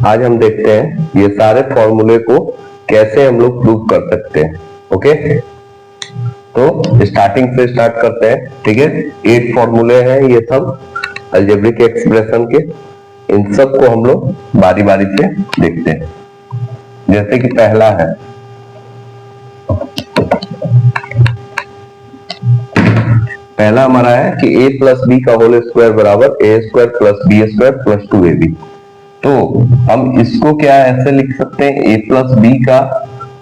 आज हम देखते हैं ये सारे फॉर्मूले को कैसे हम लोग प्रूव कर सकते हैं। ओके, तो स्टार्टिंग से स्टार्ट करते हैं। ठीक है, 8 फॉर्मूले हैं ये सब अलजेब्रिक एक्सप्रेशन के। इन सब को हम लोग बारी बारी से देखते हैं। जैसे कि पहला है, पहला हमारा है कि a प्लस बी का होल स्क्वायर बराबर A square plus B square plus 2ab। तो हम इसको क्या ऐसे लिख सकते हैं, a प्लस बी का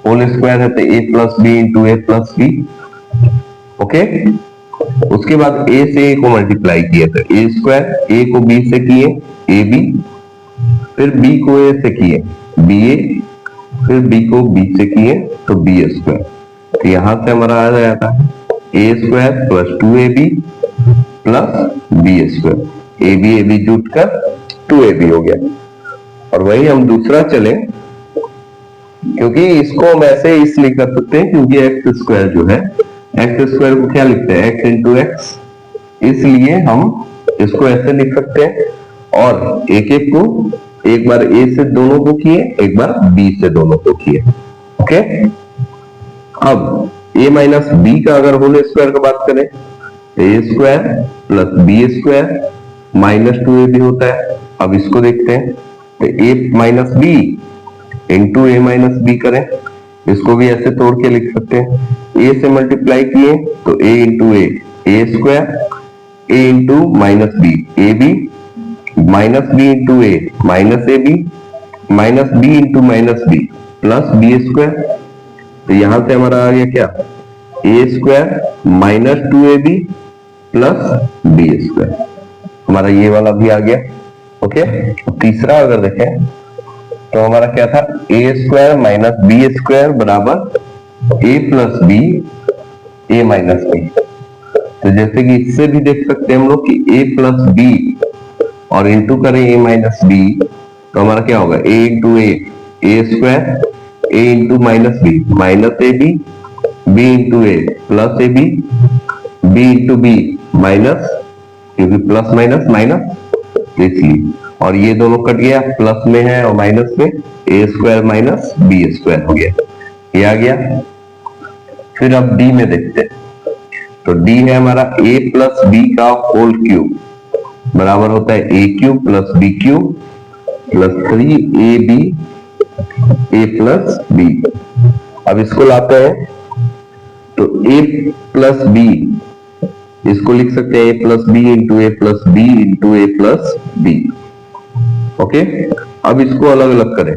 होल स्क्वायर है तो a plus B into A plus B. Okay, उसके बाद a से a को मल्टीप्लाई किया तो a स्क्वायर, a को b से किए ab, फिर b को a से किए ba, फिर b को b से किए तो b स्क्वायर। तो यहां से हमारा आ जाता है a square plus 2ab plus b square, ab जुट कर 2ab हो गया। और वही हम दूसरा चले, क्योंकि इसको हम ऐसे इसलिए कर सकते हैं क्योंकि एक्स स्क्वायर जो है, एक्स स्क्वायर को क्या लिखते हैं, एक्स इंटू एक्स, इसलिए हम इसको ऐसे लिख सकते हैं। और एक एक को, एक बार a से दोनों को किए, एक बार b से दोनों को किए। ओके, अब a माइनस बी का अगर होल स्क्वायर का बात करें तो a square plus B square minus 2ab होता है। अब इसको देखते हैं तो a minus B into A minus B करें, इसको भी ऐसे तोड़ के लिख सकते हैं। a से मल्टीप्लाई किए तो a into A square, a into minus B A B, minus B into A minus A B, minus B into minus B plus B square. तो यहां से हमारा आ गया क्या, A square minus 2ab plus B square, हमारा ये वाला भी आ गया। ओके, तीसरा अगर देखें तो हमारा क्या था, ए स्क्वायर माइनस बी स्क्वायर बराबर ए प्लस बी ए माइनस बी। तो जैसे कि इससे भी देख सकते हैं हम लोग कि ए प्लस बी और इंटू करें ए माइनस बी तो हमारा क्या होगा, A into A square, A into minus B minus A B, B into A plus A B, B into B minus, क्योंकि प्लस माइनस माइनस इसलिए, और ये दोनों कट गया, प्लस में है और माइनस में, ए स्क्वायर माइनस बी स्क्वायर हो गया, ये आ गया। फिर अब डी में देखते हैं, तो डी है हमारा a प्लस बी का होल क्यूब बराबर होता है A cube plus B cube plus 3ab a plus B. अब इसको लाते हैं तो a प्लस बी, इसको लिख सकते हैं a plus B into A plus B into A plus B. Okay, अब इसको अलग अलग करें,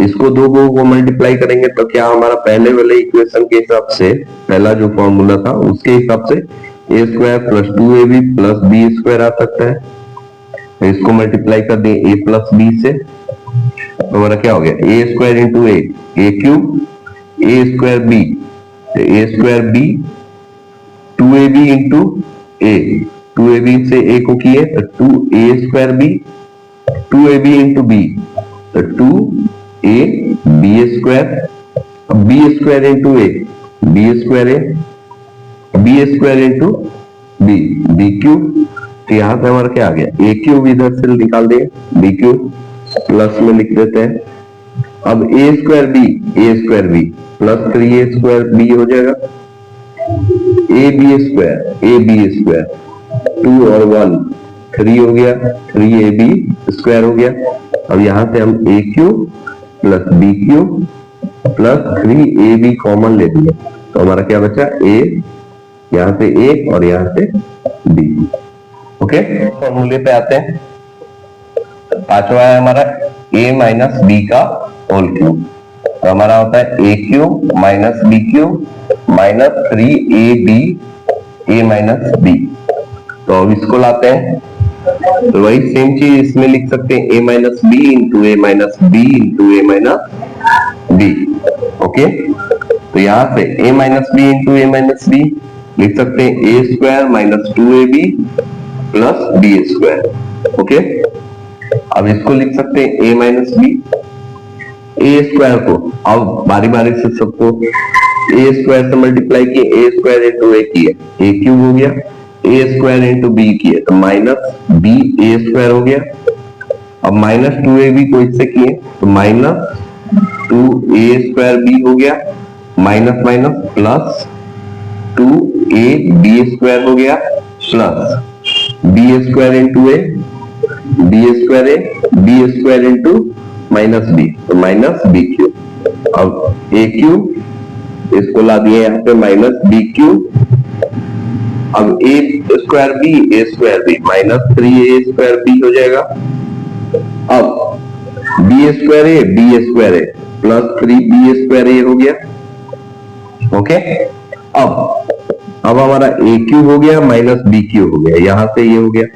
इसको दो को मल्टीप्लाई करेंगे तो क्या हमारा पहले वाले इक्वेशन के हिसाब से, पहला जो फॉर्मूला था उसके हिसाब से A square plus 2ab plus B square आ सकता है। तो इसको मल्टीप्लाई कर दें a प्लस बी से तो हमारा क्या हो गया, ए square into A cube, A square B, A square B, 2ab into A, 2ab से a को किए तो 2a square B, 2ab into B तो 2ab square, B square into A, B square A, B square into B, B cube. तो यहां से हमारा क्या आ गया, ए क्यूब इधर से निकाल दिए, बी क्यूब प्लस में लिख देते हैं। अब A square B plus 3a square B हो जाएगा, ए बी स्क्वायर 2 और 1 3 हो गया, 3ab स्क्वायर हो गया। अब यहां से हम A cube plus B cube plus 3ab common ले लिए तो हमारा क्या बचा, ए, यहां से ए और यहां से बी। ओके, फॉर्मूले पे आते हैं। पांचवा है हमारा a माइनस बी का होल क्यूब, तो हमारा होता है A cube minus B cube minus 3ab a minus B. तो अब इसको लाते हैं तो वही सेम चीज इसमें लिख सकते हैं, a minus B into A minus B into A minus B. Okay, तो यहां से a minus B into A minus B लिख सकते हैं a square minus 2ab plus B square. Okay, अब इसको लिख सकते हैं a minus B, A square को अब बारी बारी से सबको ए स्क्वायर से मल्टीप्लाई किए, ए स्क्वायर इंटू ए किए, ए क्यूब हो गया, ए स्क्वायर इंटू बी किए तो माइनस बी ए स्क्वायर हो गया, अब माइनस 2ab को इससे किए तो माइनस 2a² b हो गया, माइनस माइनस प्लस 2ab² हो गया, plus b² into a, b² into minus b, तो माइनस b³। अब a³ इसको ला दिए यहाँ पे माइनस b³। अब a² माइनस 3a² हो जाएगा। अब b² प्लस 3b² हो गया। ओके, अब हमारा a³ हो गया माइनस b³ हो गया, यहां से ये हो गया।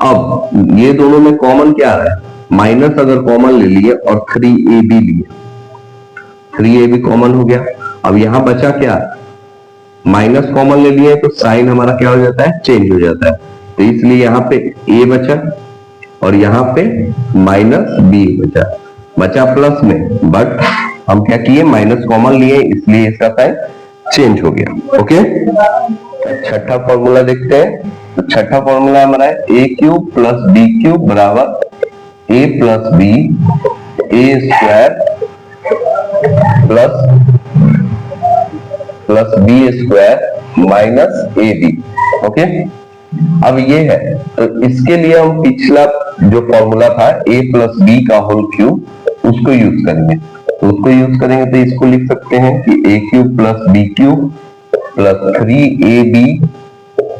अब ये दोनों में कॉमन क्या आ रहा है, माइनस अगर कॉमन ले लिए और 3ab लिए, 3ab कॉमन हो गया। अब यहां बचा क्या, माइनस कॉमन ले लिए तो साइन हमारा क्या हो जाता है, चेंज हो जाता है। तो इसलिए यहाँ पे a बचा और यहाँ पे माइनस b बचा प्लस में, बट हम क्या किए, माइनस कॉमन लिए इसलिए इसका साइन चेंज हो गया। ओके, छठा फॉर्मूला देखते हैं। तो छठा फॉर्मूला हमारा है a³ प्लस b³ बराबर a plus b a² plus b² minus ab। Okay, अब ये है तो इसके लिए हम पिछला जो फॉर्मूला था a प्लस b का होल क्यूब उसको यूज करेंगे। तो उसको यूज करेंगे तो इसको लिख सकते हैं कि a³ plus b³ plus 3ab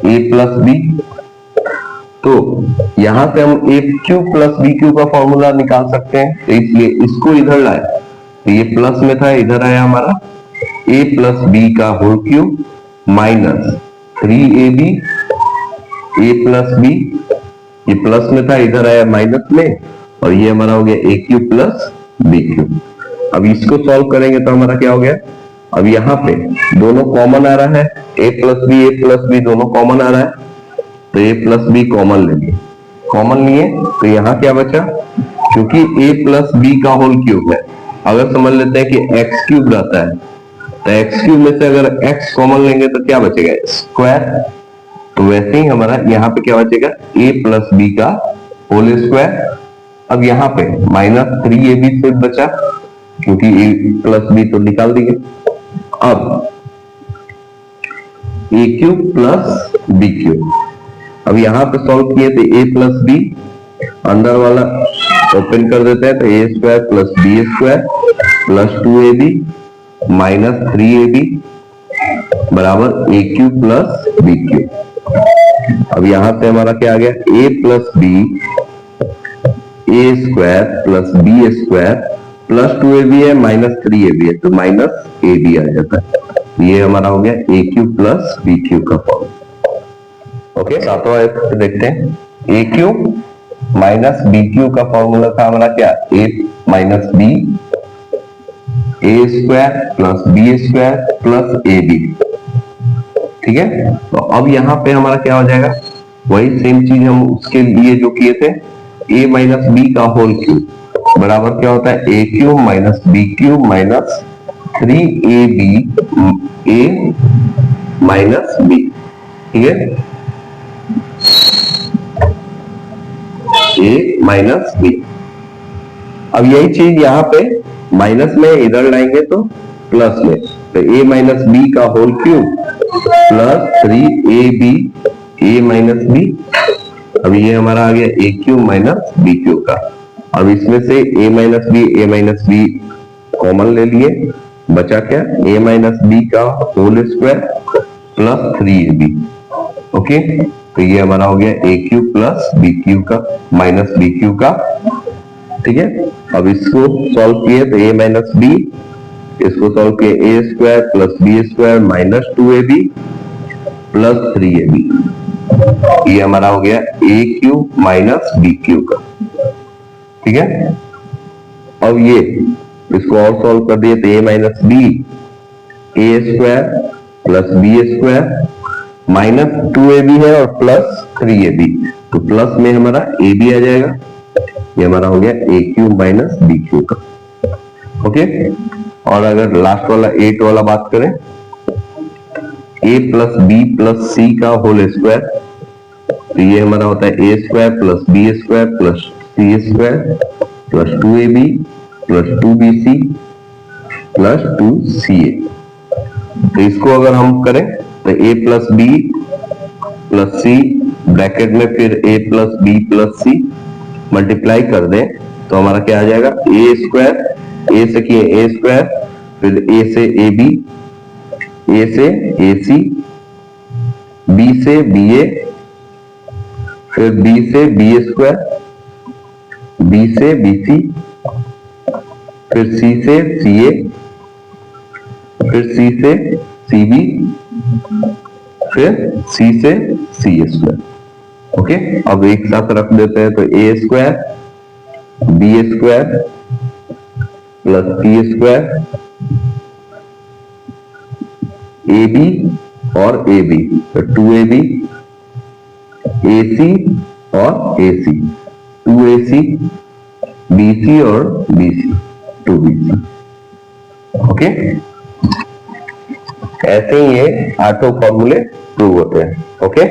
a plus b। तो यहां से हम a³ प्लस b³ का फॉर्मूला निकाल सकते हैं, तो इसलिए इसको इधर लाए, तो ये प्लस में था, इधर आया हमारा a प्लस b का whole cube minus 3ab a plus b, ये प्लस में था, इधर आया माइनस में, और ये हमारा हो गया a³ प्लस b³। अब इसको सॉल्व करेंगे तो हमारा क्या हो गया, अब यहाँ पे दोनों कॉमन आ रहा है, a प्लस b दोनों कॉमन आ रहा है, तो a प्लस b कॉमन ले लिए, तो यहाँ क्या बचा, क्योंकि a प्लस b का होल क्यूब है, अगर समझ लेते हैं कि x³ रहता है तो x³ में से अगर x कॉमन लेंगे तो क्या बचेगा, स्क्वायर। तो वैसे ही हमारा यहाँ पे क्या बचेगा, a प्लस b का होल स्क्वायर। अब यहाँ पे माइनस 3ab से बचा, क्योंकि a प्लस b तो निकाल दिए। अब a³ प्लस b³, अब यहाँ पे सॉल्व किए थे a प्लस b, अंदर वाला ओपन कर देते हैं तो a² plus b² plus 2ab minus 3ab बराबर a³ प्लस b³। अब यहां से हमारा क्या आ गया, a plus b a² plus b² plus 2ab है माइनस 3ab है, तो माइनस ab आ जाता है। ये हमारा हो गया a³ प्लस b³ का फॉर्मूला। ओके, सातवां देखते हैं, a³ माइनस b³ का फॉर्मूला था हमारा क्या, a minus b a² plus b² plus ab। ठीक है, तो अब यहाँ पे हमारा क्या हो जाएगा, वही सेम चीज हम उसके लिए जो किए थे, a माइनस b का होल क्यूब बराबर क्या होता है, a³ minus b³ minus 3ab a minus b। ठीक है, a माइनस b। अब यही चीज यहाँ पे माइनस में इधर लाएंगे तो प्लस में, तो a माइनस b का whole cube plus 3ab a minus b। अब ये हमारा आ गया a³ माइनस b³ का। अब इसमें से a माइनस b कॉमन ले लिए, बचा क्या, a माइनस b का whole square plus 3ab। Okay, तो ये हमारा हो गया a³ प्लस b³ का माइनस b³ का। ठीक है, अब इसको सॉल्व किए तो a माइनस b, इसको सॉल्व किए a² plus b² minus 2ab plus 3ab। ये हमारा हो गया a³ माइनस b³ का। ठीक है, अब ये इसको और सॉल्व कर दिए तो a minus b a² plus b² minus 2ab है और प्लस 3ab, तो प्लस में हमारा ab आ जाएगा। ये हमारा हो गया a³ माइनस b³ का। ओके, और अगर लास्ट वाला 8 वाला बात करें, a plus b plus c का होल स्क्वायर, तो ये हमारा होता है a² plus b² plus C square plus 2ab plus 2bc plus 2ca। तो इसको अगर हम करें तो a plus B plus C bracket में फिर a plus B plus C multiply कर दें तो हमारा क्या आ जाएगा, ए स्क्वायर, ए से किए ए स्क्वायर, फिर ए से ए बी, ए से ए सी, बी से बी ए, फिर बी से बी स्क्वायर, बी से बी सी, फिर सी से सी ए, फिर सी से सी बी, फिर सी से सी स्क्वायर। ओके, अब एक साथ रख देते हैं तो A square B square plus C square A B और ए बी, तो 2ab ए सी और ए सी, 2ac बी सी और बी सी, 2bc। ओके, ऐसे ही ये 8 फॉर्मूले प्रूव होते हैं। ओके।